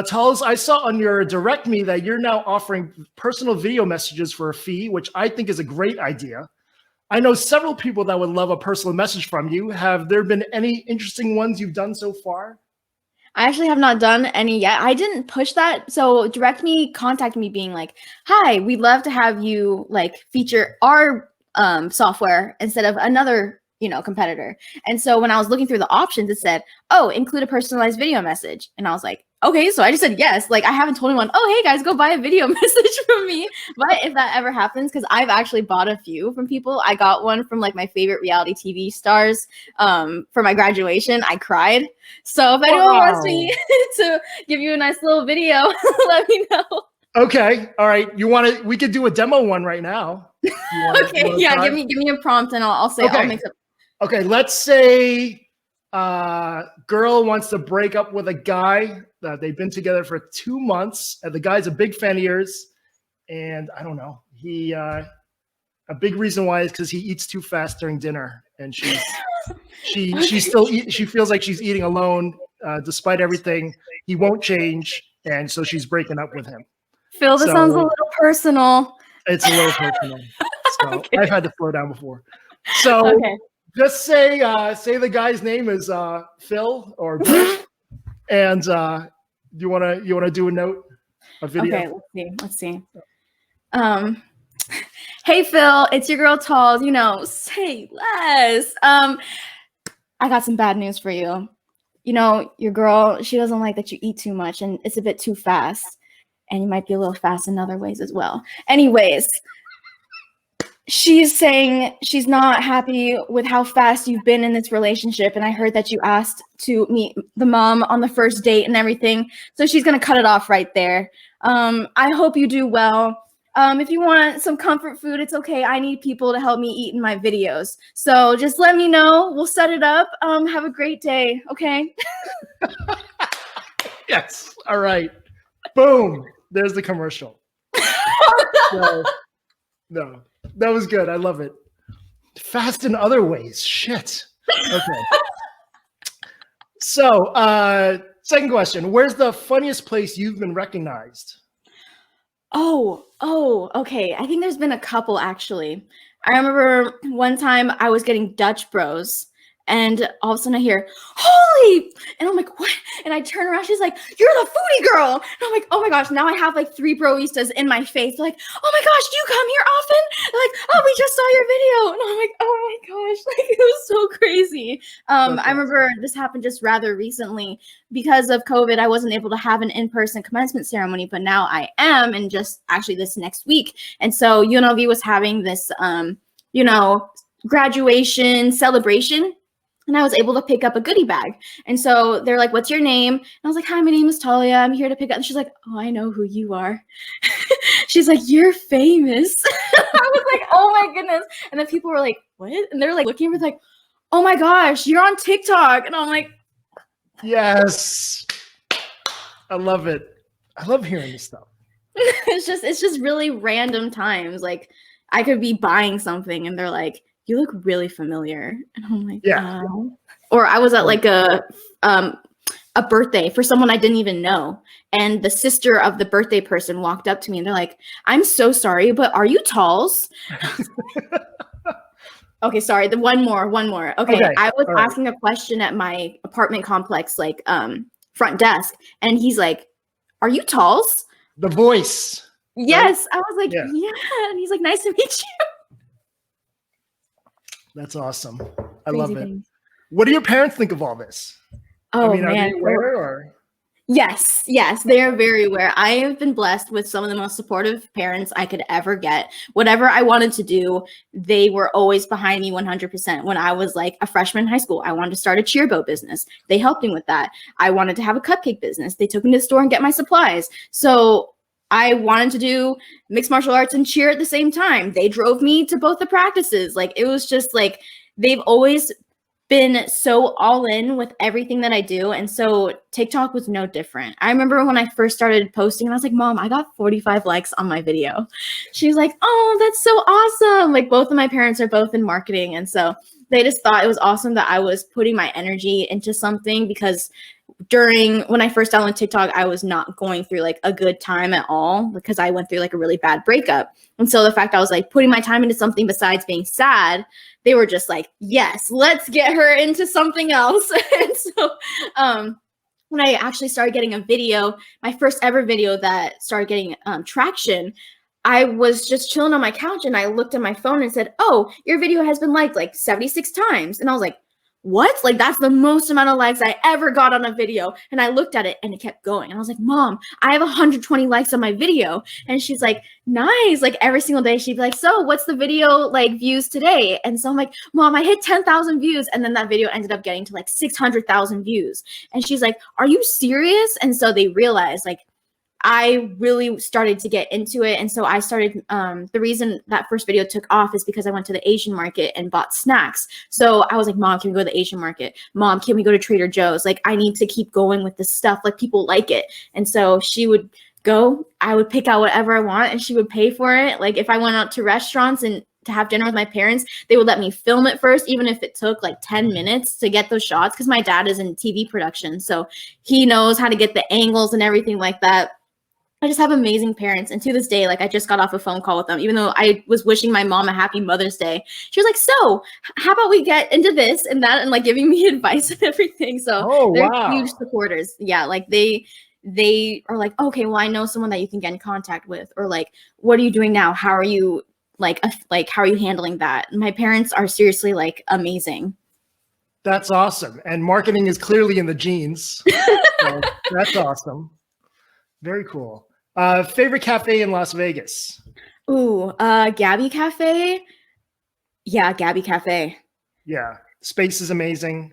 Tulls, I saw on your direct me that you're now offering personal video messages for a fee, which I think is a great idea. I know several people that would love a personal message from you. Have there been any interesting ones you've done so far? I actually have not done any yet. I didn't push that. So direct me contacted me being like, hi, we'd love to have you like feature our software instead of another competitor. And so when I was looking through the options, it said, oh, include a personalized video message. And I was like, okay, so I just said yes. Like I haven't told anyone, oh, hey guys, go buy a video message from me. But if that ever happens, because I've actually bought a few from people. I got one from like my favorite reality TV stars for my graduation. I cried. So if anyone wants me to give you a nice little video, let me know. Okay. All right. We could do a demo one right now. Okay. Yeah. Give me a prompt and I'll say, I'll make up. Okay. Let's say girl wants to break up with a guy that they've been together for 2 months. And the guy's a big fan of yours. And I don't know, a big reason why is because he eats too fast during dinner. And she feels like she's eating alone despite everything. He won't change. And so she's breaking up with him. Phil, this sounds a little personal. It's a little personal. So okay. I've had to slow down before. So just say the guy's name is Phil or Bill, and you wanna do a video? Okay, let's see. Hey Phil, it's your girl Talls. Say less. I got some bad news for you. Your girl, she doesn't like that you eat too much, and it's a bit too fast. And you might be a little fast in other ways as well. Anyways, she's saying she's not happy with how fast you've been in this relationship. And I heard that you asked to meet the mom on the first date and everything. So she's going to cut it off right there. I hope you do well. If you want some comfort food, it's okay. I need people to help me eat in my videos. So just let me know. We'll set it up. Have a great day. Okay. Yes. All right. Boom. There's the commercial. No, that was good. I love it. Fast in other ways. Shit. Okay. So, second question. Where's the funniest place you've been recognized? Oh, okay. I think there's been a couple, actually. I remember one time I was getting Dutch Bros. And all of a sudden I hear, holy, and I'm like, what? And I turn around, she's like, you're the foodie girl. And I'm like, oh my gosh, now I have like 3 broistas in my face. They're like, oh my gosh, do you come here often? They're like, oh, we just saw your video. And I'm like, oh my gosh, like it was so crazy. I remember this happened just rather recently. Because of COVID, I wasn't able to have an in-person commencement ceremony, but now I am, and just actually this next week. And so UNLV was having this, graduation celebration. And I was able to pick up a goodie bag. And so they're like, what's your name? And I was like, hi, my name is Talia. I'm here to pick up. And she's like, oh, I know who you are. She's like, you're famous. I was like, oh my goodness. And then people were like, what? And they're like looking at me like, oh my gosh, you're on TikTok. And I'm like, yes. I love it. I love hearing this stuff. It's just really random times. Like I could be buying something and they're like, you look really familiar. And I'm like, yeah. Or I was at like a birthday for someone I didn't even know. And the sister of the birthday person walked up to me and they're like, I'm so sorry, but are you Talls? Okay, sorry. One more. Okay. I was asking a question at my apartment complex, like front desk. And he's like, are you Talls? The voice. Yes. Right? I was like, yeah. And he's like, nice to meet you. That's awesome. I love it. What do your parents think of all this? Oh, man. Are they aware or? Yes, they are very aware. I have been blessed with some of the most supportive parents I could ever get. Whatever I wanted to do, they were always behind me 100%. When I was like a freshman in high school, I wanted to start a cheer boat business. They helped me with that. I wanted to have a cupcake business. They took me to the store and get my supplies. So I wanted to do mixed martial arts and cheer at the same time. They drove me to both the practices. Like, it was just like, they've always been so all in with everything that I do. And so TikTok was no different. I remember when I first started posting and I was like, Mom, I got 45 likes on my video. She was like, oh, that's so awesome. Like, both of my parents are both in marketing. And so they just thought it was awesome that I was putting my energy into something, because when I first downloaded TikTok, I was not going through like a good time at all because I went through like a really bad breakup. And so the fact I was like putting my time into something besides being sad, they were just like, yes, let's get her into something else. And so when I actually started getting a video, my first ever video that started getting traction, I was just chilling on my couch and I looked at my phone and said, oh, your video has been liked like 76 times. And I was like, what? Like, that's the most amount of likes I ever got on a video. And I looked at it and it kept going. And I was like, Mom, I have 120 likes on my video. And she's like, nice. Like every single day she'd be like, so what's the video like views today? And so I'm like, Mom, I hit 10,000 views. And then that video ended up getting to like 600,000 views. And she's like, are you serious? And so they realized like, I really started to get into it. And so I started, the reason that first video took off is because I went to the Asian market and bought snacks. So I was like, Mom, can we go to the Asian market? Mom, can we go to Trader Joe's? Like, I need to keep going with this stuff. Like, people like it. And so she would go, I would pick out whatever I want and she would pay for it. Like if I went out to restaurants and to have dinner with my parents, they would let me film it first, even if it took like 10 minutes to get those shots. Cause my dad is in TV production. So he knows how to get the angles and everything like that. I just have amazing parents. And to this day, like I just got off a phone call with them, even though I was wishing my mom a happy Mother's Day. She was like, so how about we get into this and that and like giving me advice and everything. So they're huge supporters. Yeah. Like they are like, okay, well, I know someone that you can get in contact with, or like, what are you doing now? How are you how are you handling that? My parents are seriously like amazing. That's awesome. And marketing is clearly in the genes. So that's awesome. Very cool. Favorite cafe in Las Vegas? Ooh, Gabby Cafe. Yeah, Gabby Cafe. Yeah, space is amazing.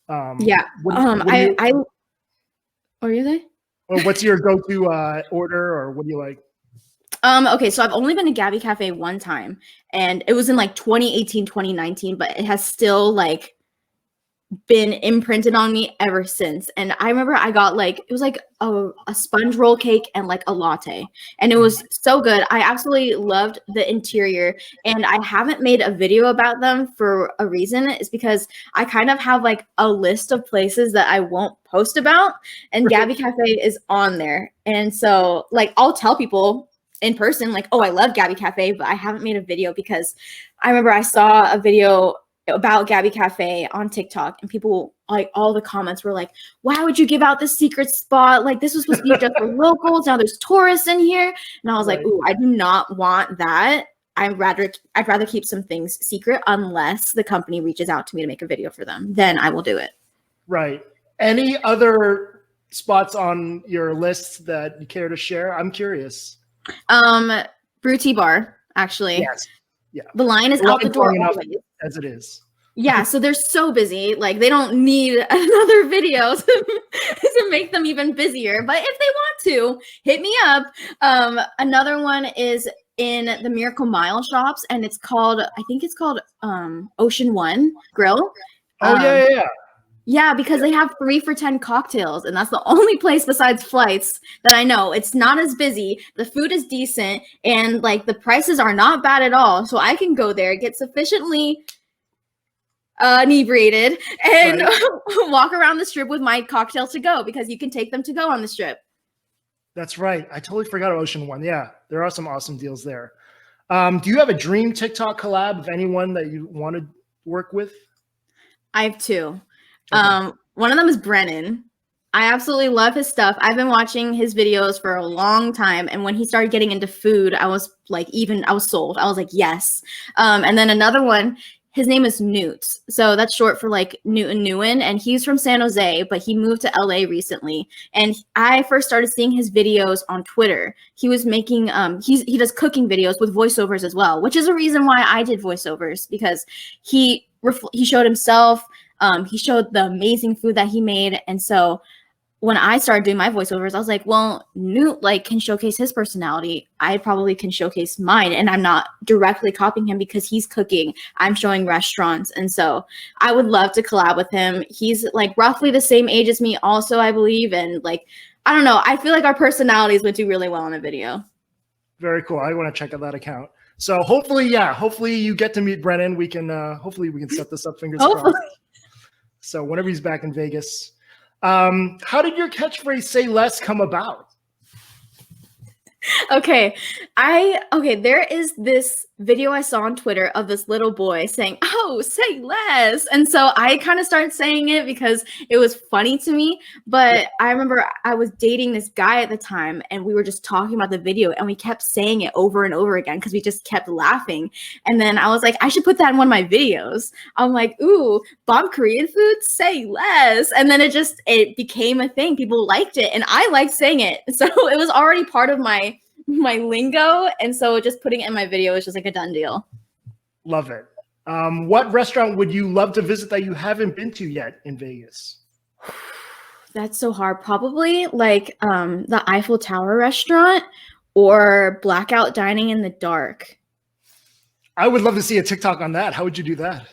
Yeah. What are you say? Or what's your go-to order, or what do you like? Okay, so I've only been to Gabby Cafe one time, and it was in like 2018, 2019, but it has still like been imprinted on me ever since. And I remember I got like, it was like a sponge roll cake and like a latte, and it was so good. I absolutely loved the interior, and I haven't made a video about them for a reason. It's because I kind of have like a list of places that I won't post about, and Gabby Cafe is on there. And so like I'll tell people in person like, oh, I love Gabby Cafe, but I haven't made a video because I remember I saw a video about Gabby Cafe on TikTok, and people, like, all the comments were like, why would you give out this secret spot? Like, this was supposed to be just for locals. Now there's tourists in here. And I was like, ooh, I do not want that. I'd rather keep some things secret unless the company reaches out to me to make a video for them. Then I will do it. Right. Any other spots on your list that you care to share? I'm curious. Brew Tea Bar, actually. Yes. Yeah. The line is out the door as it is. Yeah, so they're so busy. Like, they don't need another video to make them even busier. But if they want to, hit me up. Another one is in the Miracle Mile shops, and I think it's called Ocean One Grill. Yeah. Yeah, because they have 3 for $10 cocktails, and that's the only place besides Flights that I know. It's not as busy. The food is decent, and like the prices are not bad at all. So I can go there, get sufficiently inebriated, and walk around the strip with my cocktail to go, because you can take them to go on the strip. That's right. I totally forgot Ocean One. Yeah, there are some awesome deals there. Do you have a dream TikTok collab of anyone that you want to work with? I have 2. Okay. One of them is Brennan. I absolutely love his stuff. I've been watching his videos for a long time. And when he started getting into food, I was sold. I was like, yes. And then another one, his name is Newts. So that's short for like Newton Nguyen. And he's from San Jose, but he moved to LA recently. And I first started seeing his videos on Twitter. He was making, he does cooking videos with voiceovers as well, which is a reason why I did voiceovers, because he showed himself. He showed the amazing food that he made. And so when I started doing my voiceovers, I was like, well, Newt can showcase his personality. I probably can showcase mine. And I'm not directly copying him because he's cooking. I'm showing restaurants. And so I would love to collab with him. He's like roughly the same age as me also, I believe. And like, I don't know. I feel like our personalities would do really well in a video. Very cool. I want to check out that account. So hopefully you get to meet Brennan. Hopefully we can set this up, fingers crossed. So whenever he's back in Vegas. How did your catchphrase "Say Less" come about? Okay, there is this video I saw on Twitter of this little boy saying, "Oh, say less." And so I kind of started saying it because it was funny to me. But I remember I was dating this guy at the time and we were just talking about the video and we kept saying it over and over again because we just kept laughing. And then I was like, I should put that in one of my videos. I'm like, ooh, bomb Korean food, say less. And then it became a thing. People liked it and I liked saying it. So it was already part of my lingo, and so just putting it in my video is just like a done deal. Love it. What restaurant would you love to visit that you haven't been to yet in Vegas? That's so hard. Probably like the Eiffel Tower restaurant or blackout dining in the dark. I would love to see a TikTok on that. How would you do that?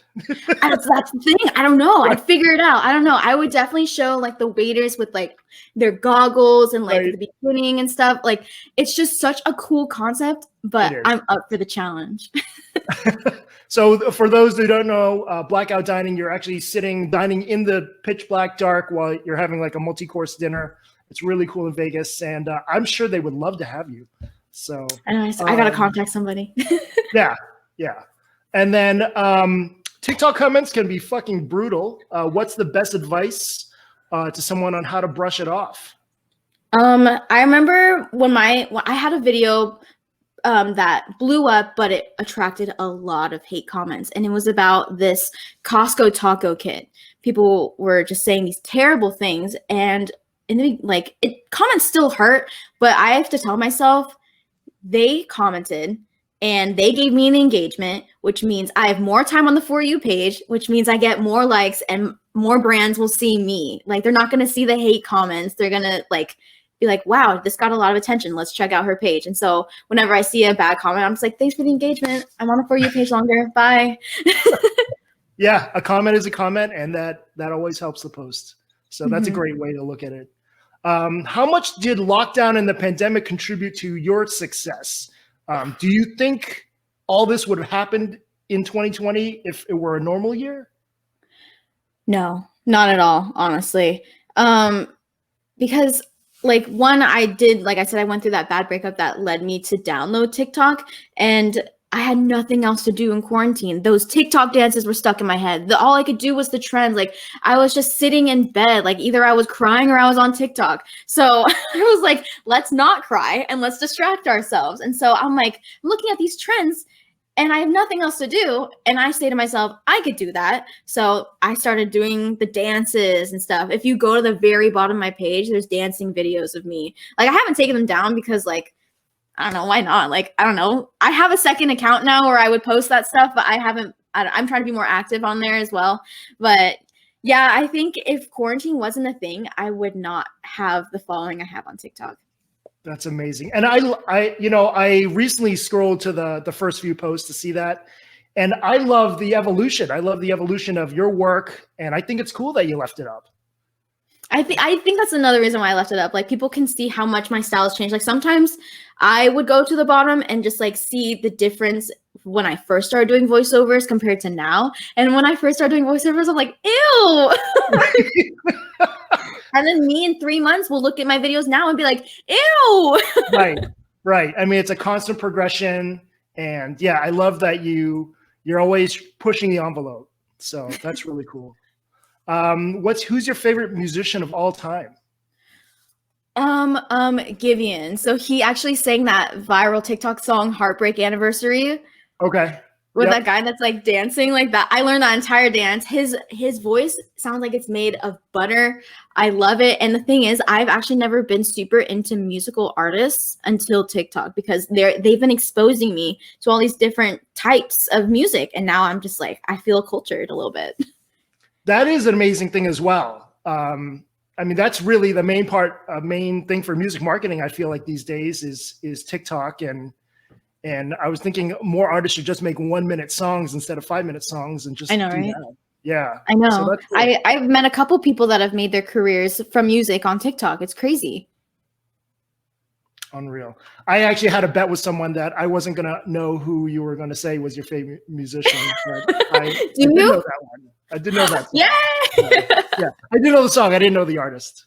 That's the thing. I don't know. I'd figure it out. I don't know. I would definitely show like the waiters with like their goggles and like the beginning and stuff. Like it's just such a cool concept, but I'm up for the challenge. So for those who don't know, blackout dining, you're actually dining in the pitch black dark while you're having like a multi-course dinner. It's really cool in Vegas, and I'm sure they would love to have you. So I gotta contact somebody. Yeah. And then TikTok comments can be fucking brutal. What's the best advice to someone on how to brush it off? I remember when I had a video that blew up, but it attracted a lot of hate comments. And it was about this Costco taco kit. People were just saying these terrible things. And comments still hurt, but I have to tell myself they commented and they gave me an engagement, which means I have more time on the For You page, which means I get more likes and more brands will see me. Like they're not going to see the hate comments. They're going to be like, wow, this got a lot of attention. Let's check out her page. And so whenever I see a bad comment, I'm just like, thanks for the engagement. I'm on the For You page longer. Bye. Yeah, a comment is a comment, and that always helps the post. So that's a great way to look at it. How much did lockdown and the pandemic contribute to your success? Do you think all this would have happened in 2020 if it were a normal year? No, not at all, honestly. Because I said, I went through that bad breakup that led me to download TikTok, and I had nothing else to do in quarantine. Those TikTok dances were stuck in my head. All I could do was the trends. Like I was just sitting in bed, like either I was crying or I was on TikTok. So I was like, let's not cry and let's distract ourselves. And so I'm like looking at these trends and I have nothing else to do. And I say to myself, I could do that. So I started doing the dances and stuff. If you go to the very bottom of my page, there's dancing videos of me. Like I haven't taken them down because I don't know, why not? I don't know. I have a second account now where I would post that stuff, but I'm trying to be more active on there as well. But yeah, I think if quarantine wasn't a thing, I would not have the following I have on TikTok. That's amazing. And I recently scrolled to the first few posts to see that. And I love the evolution. I love the evolution of your work. And I think it's cool that you left it up. I think that's another reason why I left it up. Like people can see how much my style has changed. Like sometimes I would go to the bottom and just see the difference when I first started doing voiceovers compared to now. And when I first started doing voiceovers, I'm like, ew. And then me in 3 months will look at my videos now and be like, ew. Right. I mean, it's a constant progression. And yeah, I love that you're always pushing the envelope. So that's really cool. Who's your favorite musician of all time? Givian. So he actually sang that viral TikTok song Heartbreak Anniversary. Okay. With that guy that's dancing like that. I learned that entire dance. His voice sounds like it's made of butter. I love it. And the thing is, I've actually never been super into musical artists until TikTok because they've been exposing me to all these different types of music. And now I'm just I feel cultured a little bit. That is an amazing thing as well. I mean, that's really the main thing for music marketing. I feel like these days is TikTok, and I was thinking more artists should just make 1 minute songs instead of 5 minute songs and just I know, do right? that. Yeah, I know. So that's cool. I've met a couple people that have made their careers from music on TikTok. It's crazy. Unreal. I actually had a bet with someone that I wasn't gonna know who you were gonna say was your favorite musician. But I didn't know that one. I did know that. Yay! Yeah, I did know the song. I didn't know the artist.